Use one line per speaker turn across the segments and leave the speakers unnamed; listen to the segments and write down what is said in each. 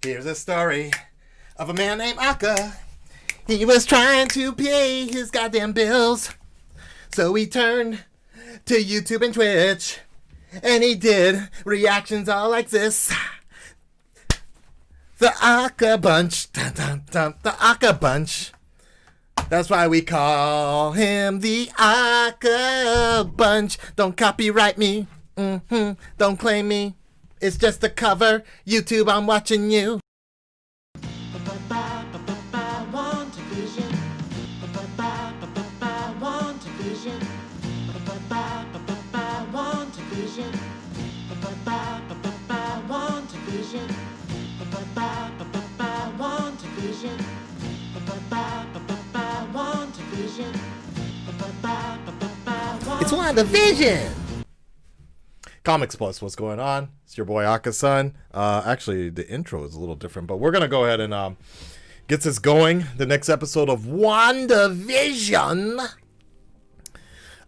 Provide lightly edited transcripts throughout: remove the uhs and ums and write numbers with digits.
Here's a story of a man named Aka. He was trying to pay his goddamn bills, so he turned to YouTube and Twitch, and he did reactions all like this. The Aka Bunch. Dun, dun, dun, the Aka Bunch. That's why we call him the Aka Bunch. Don't copyright me. Don't claim me. It's just a cover. YouTube, I'm watching you. Wandavision. Wandavision. Wandavision. Wandavision. It's Wandavision. Comics Plus, what's going on? It's your boy Akasan. Actually, the intro is a little different, but we're gonna go ahead and get this going. The next episode of Wandavision.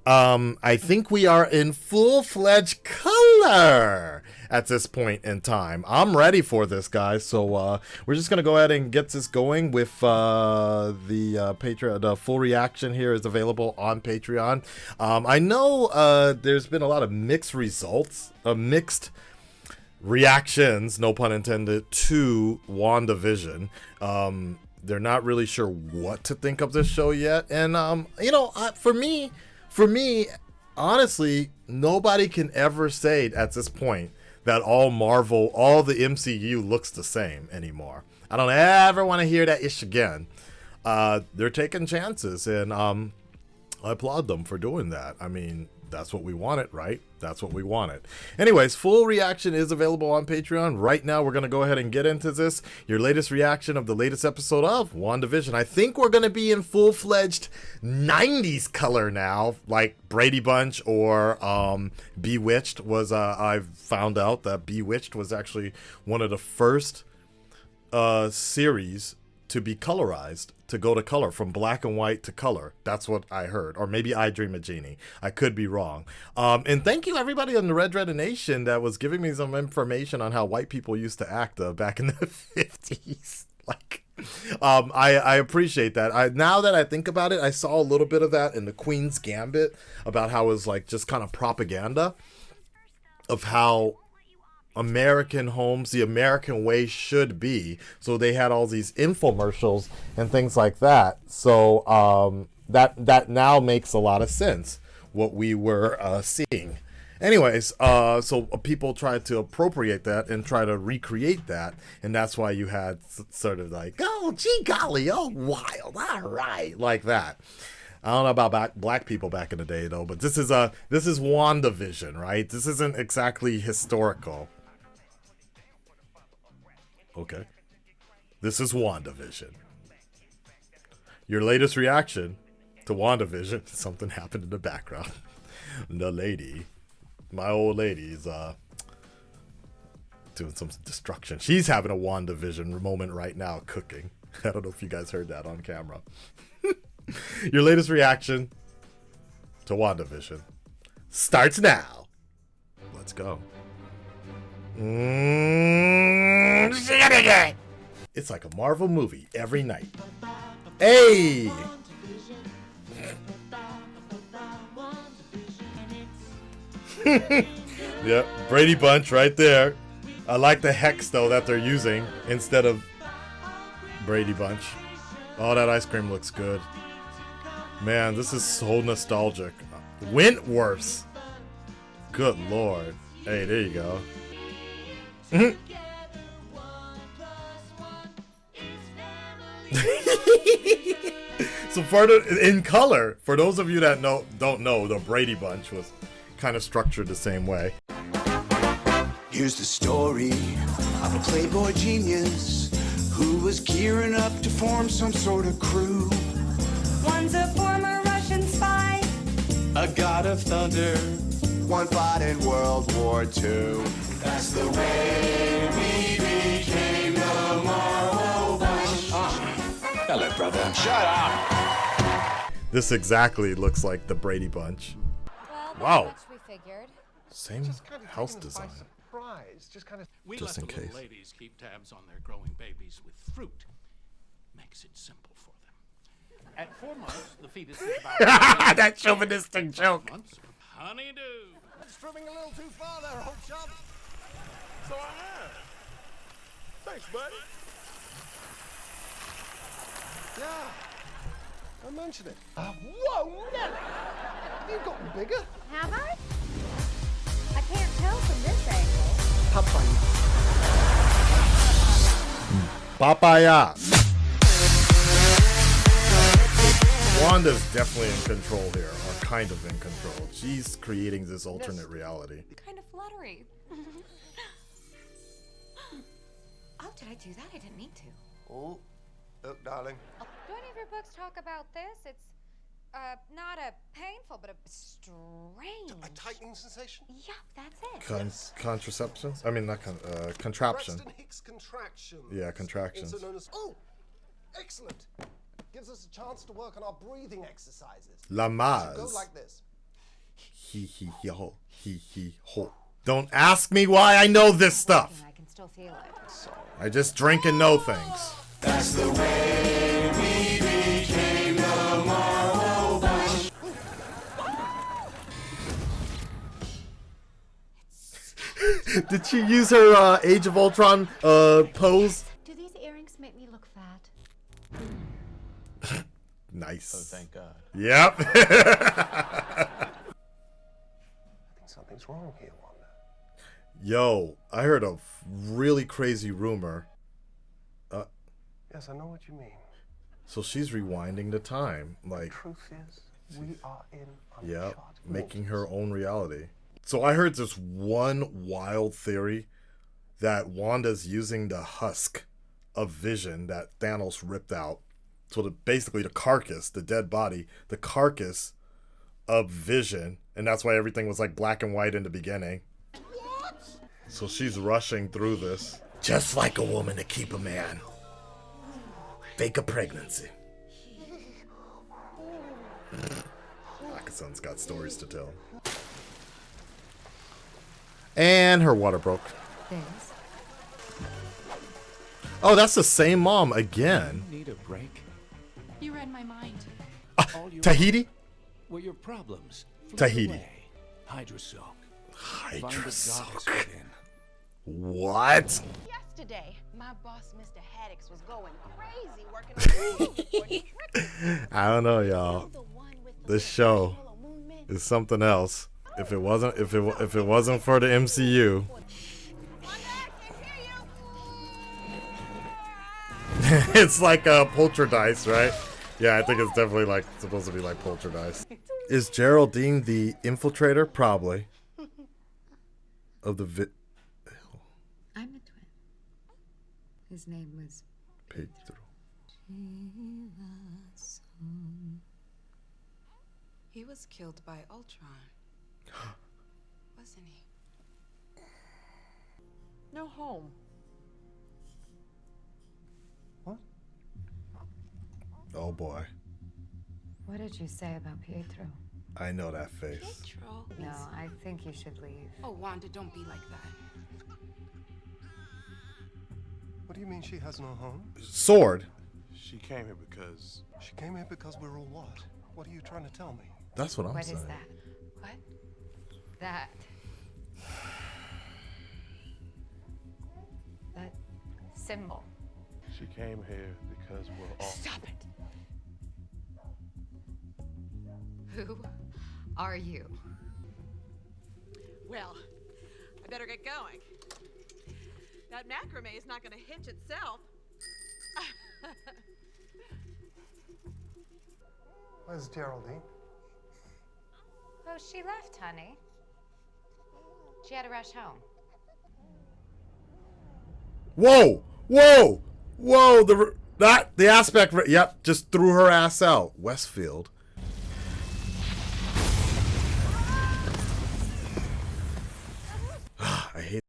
I think we are in full-fledged color at this point in time. I'm ready for this, guys. So we're just gonna go ahead and get this going with the Patreon. The full reaction here is available on Patreon. I know there's been a lot of mixed results, mixed reactions, no pun intended, to WandaVision. They're not really sure what to think of this show yet, and you know, for me, honestly, nobody can ever say at this point that all Marvel, all the MCU looks the same anymore. I don't ever want to hear that ish again. They're taking chances, and I applaud them for doing that. I mean, that's what we wanted, right? That's what we wanted. Anyways, full reaction is available on Patreon. Right now, we're going to go ahead and get into this. Your latest reaction of the latest episode of WandaVision. I think we're going to be in full-fledged 90s color now, like Brady Bunch or Bewitched was, I found out that Bewitched was actually one of the first series to be colorized, to go to color, from black and white to color. That's what I heard. Or maybe I Dream of Genie. I could be wrong. And thank you everybody on the Red Dread Nation that was giving me some information on how white people used to act back in the 50s. Like, I appreciate that. Now that I think about it, I saw a little bit of that in the Queen's Gambit about how it was like just kind of propaganda of how American homes, the American way should be. So they had all these infomercials and things like that. So that now makes a lot of sense, what we were seeing. Anyways, so people tried to appropriate that and try to recreate that, and that's why you had sort of like, oh gee golly, oh wild, all right, like that. I don't know about black people back in the day though, but this is WandaVision, right? This isn't exactly historical. Okay. This is WandaVision. Your latest reaction to WandaVision. Something happened in the background. The lady, my old lady, is doing some destruction. She's having a WandaVision moment right now, cooking. I don't know if you guys heard that on camera. Your latest reaction to WandaVision starts now. Let's go. It's like a Marvel movie every night. Hey! Yep, Brady Bunch right there. I like the hex though that they're using instead of Brady Bunch. Oh, that ice cream looks good. Man, this is so nostalgic. Wentworth's. Good lord. Hey, there you go. So in color, for those of you that don't know, the Brady Bunch was kind of structured the same way.
Here's the story of a playboy genius who was gearing up to form some sort of crew.
One's a former Russian spy,
A god of thunder, one fought in World War II. That's the way we became the Marvel Bunch.
Hello, brother. Shut up!
This exactly looks like the Brady Bunch.
Well,
Wow.
we figured.
Same house design.
surprise. Just kind of.
We
Just
let
in
the little
case.
ladies keep tabs on their growing babies with fruit. Makes it simple for them. At 4 months, the fetus is about
That chauvinistic joke.
months. Honeydew.
It's trimming a little too far there, old chum.
So I have. Thanks, buddy.
Yeah. I mentioned it. Whoa, Nelly! You've gotten bigger.
Have I? I can't tell from this angle.
Papaya.
Papaya. Wanda's definitely in control here, or kind of in control. She's creating this alternate reality.
Kind of fluttery. Oh, did I do that? I didn't mean to.
Oh, look, darling.
Do any of your books talk about this? It's not a painful, but a strange.
A tightening sensation?
Yep, that's it.
Contraception? I mean, not contraption.
Braxton Hicks contraction.
Yeah, contractions.
Also known as. Oh, excellent. Gives us a chance to work on our breathing exercises.
La
Go
Maz.
like this.
He ho. He ho. Don't ask me why I know this stuff.
I can still feel it.
I just drink and know things.
That's the way we became the Marvel Bunch.
Did she use her Age of Ultron pose?
Do these earrings make me look fat?
Nice.
Oh, thank God.
Yep.
I think something's wrong here, Wanda.
Yo, I heard a really crazy rumor.
Yes, I know what you mean.
So she's rewinding the time, like,
Truth is, we are in
yep,
uncharted
making
waters.
her own reality. So I heard this one wild theory that Wanda's using the husk of Vision that Thanos ripped out. So basically the carcass, the dead body, the carcass of Vision, and that's why everything was like black and white in the beginning. What? So she's rushing through this. Just like a woman to keep a man. Fake a pregnancy. Akasan's got stories to tell. And her water broke.
This.
Oh, that's the same mom again.
Need a break?
You read my mind.
All your
Tahiti?
were your problems. Flew
Tahiti.
away. Hydrosoak. Find the
Hydrosoak.
goddess within.
What?
Yesterday, my boss, Mr. Haddix, was going crazy working on the moon report.
I don't know, y'all.
The one with the
This show
yellow moon men.
is something else. If it wasn't for the MCU,
Wanda, I can't hear you.
it's like a poltergeist, right? Yeah, I think it's definitely like supposed to be like poltergeist. Is Geraldine the infiltrator? Probably. Of the
I'm a twin. His name was
Pedro.
He was killed by Ultron. Wasn't he?
No home.
Oh boy,
What did you say about Pietro?
I know that face.
Pietro.
No, I think you should leave.
Oh, Wanda, don't be like that.
What do you mean she has no home?
Sword.
She came here because
She came here because we're all what? What are you trying to tell me?
That's what I'm
What
saying.
is that?
What?
That. That symbol.
she came here because we're all.
Stop it. Who are you?
Well, I better get going. That macrame is not going to hitch itself.
Where's Geraldine?
Oh, she left, honey. She had to rush home.
Whoa! Whoa! Whoa! The aspect. Yep, just threw her ass out. Westfield. I hate.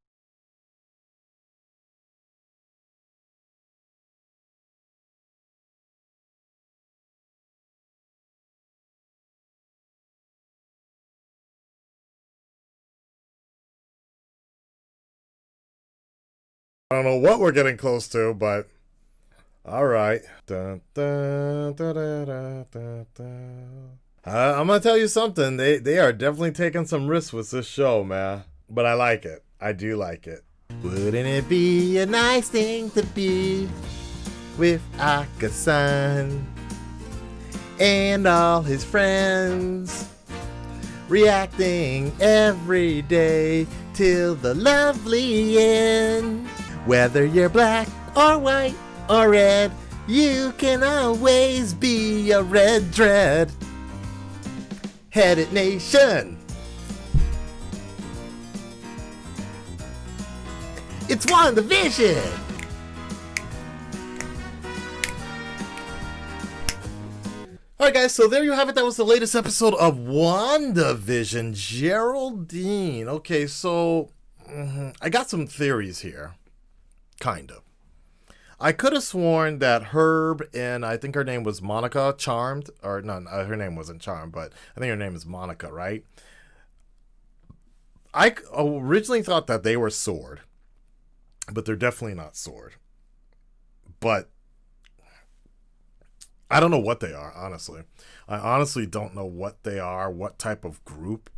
I don't know what we're getting close to, but all right. Dun, dun, dun, dun, dun, dun, dun. I'm gonna tell you something. They are definitely taking some risks with this show, man. But I like it. I do like it. Wouldn't it be a nice thing to be with Akasan and all his friends, reacting every day till the lovely end. Whether you're black or white or red, you can always be a red dread. Headed Nation. It's Wandavision. Alright guys, so there you have it. That was the latest episode of Wandavision. Geraldine. Okay, so I got some theories here. Kind of. I could have sworn that Herb and I think her name was Monica Charmed, or no, her name wasn't Charmed, but I think her name is Monica, right? I originally thought that they were Sword, but they're definitely not Sword. But I don't know what they are, honestly. I honestly don't know what they are, what type of group.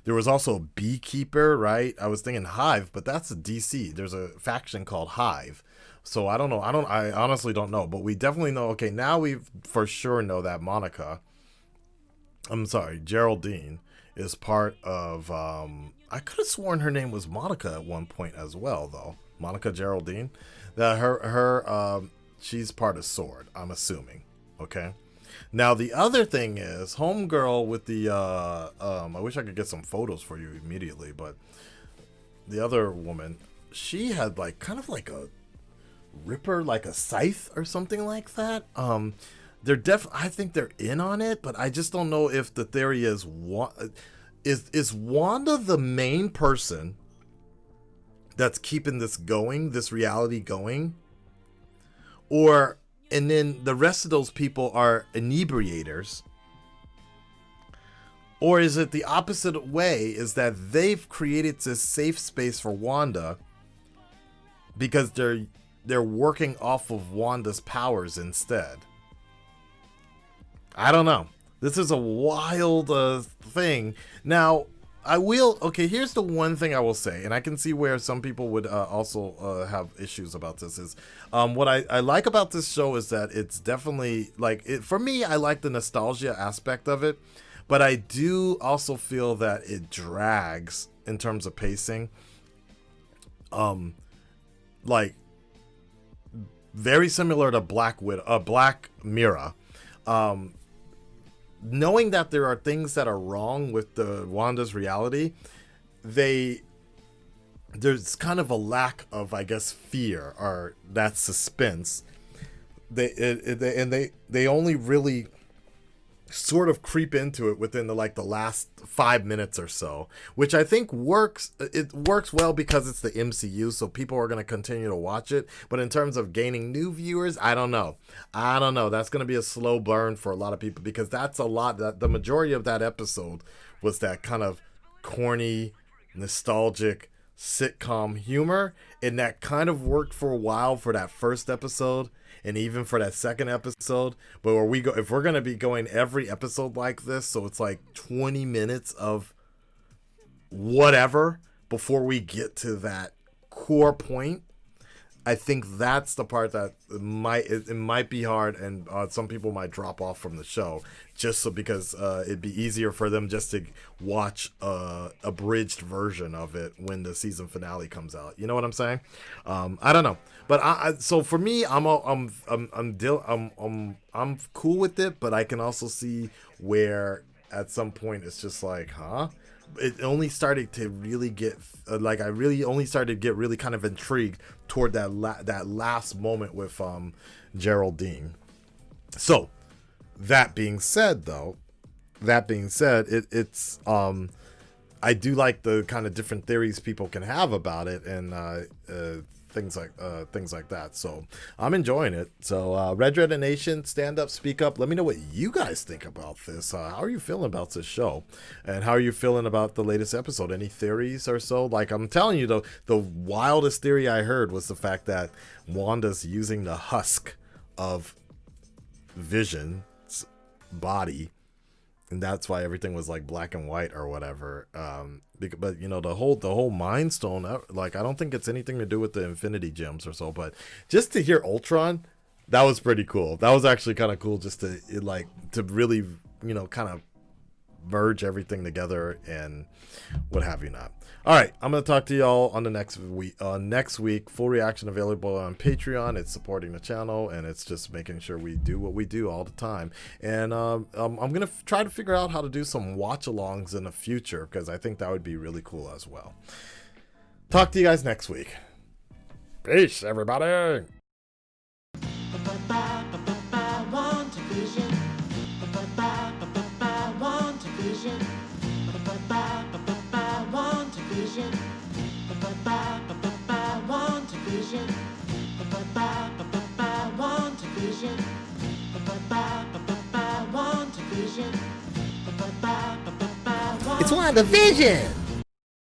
There was also a Beekeeper, right? I was thinking Hive, but that's a DC. There's a faction called Hive. So I don't know. I honestly don't know, but we definitely know. Okay, now we for sure know that Geraldine is part of, I could have sworn her name was Monica at one point as well, though. Monica Geraldine. That she's part of Sword, I'm assuming. Okay. Now the other thing is Homegirl with the I wish I could get some photos for you immediately, but the other woman, she had like kind of like a ripper, like a scythe or something like that. I think they're in on it, but I just don't know if the theory is is Wanda the main person that's keeping this going, this reality going? And then the rest of those people are inebriators? Or is it the opposite way, is that they've created this safe space for Wanda because they're working off of Wanda's powers instead? I don't know. This is a wild thing. Now, here's the one thing I will say, and I can see where some people would also have issues about this, is what I like about this show is that it's definitely, for me, I like the nostalgia aspect of it, but I do also feel that it drags in terms of pacing. Very similar to Black Mirror. Knowing that there are things that are wrong with the Wanda's reality, there's kind of a lack of, I guess, fear or that suspense. They only really sort of creep into it within the last 5 minutes or so, which I think works. It works well because it's the MCU, so people are going to continue to watch it. But in terms of gaining new viewers, I don't know. That's going to be a slow burn for a lot of people, because that's a lot. That the majority of that episode was that kind of corny, nostalgic sitcom humor, and that kind of worked for a while for that first episode. And even for that second episode, but if we're gonna be going every episode like this, so it's like 20 minutes of whatever before we get to that core point, I think that's the part that it might be hard, and some people might drop off from the show just because it'd be easier for them just to watch a abridged version of it when the season finale comes out. You know what I'm saying? I don't know, but so for me, I'm cool with it, but I can also see where at some point it's just like, huh? It only started to really get I really only started to get really kind of intrigued toward that last moment with Geraldine. So that being said, it's I do like the kind of different theories people can have about it, and things like that. So I'm enjoying it. So Red Red Nation, stand up, speak up. Let me know what you guys think about this. How are you feeling about this show, and how are you feeling about the latest episode? Any theories or so? Like, I'm telling you, though, the wildest theory I heard was the fact that Wanda's using the husk of Vision's body, and that's why everything was like black and white or whatever. But you know, the whole Mind Stone, like, I don't think it's anything to do with the Infinity Gems or so. But just to hear Ultron, that was pretty cool. That was actually kind of cool, just to really, you know, kind of merge everything together and what have you not. All right, I'm gonna talk to y'all on the next week. Full reaction available on Patreon. It's supporting the channel, and it's just making sure we do what we do all the time. And I'm gonna try to figure out how to do some watch-alongs in the future, because I think that would be really cool as well. Talk to you guys next week. Peace, everybody.
It's Wandavision!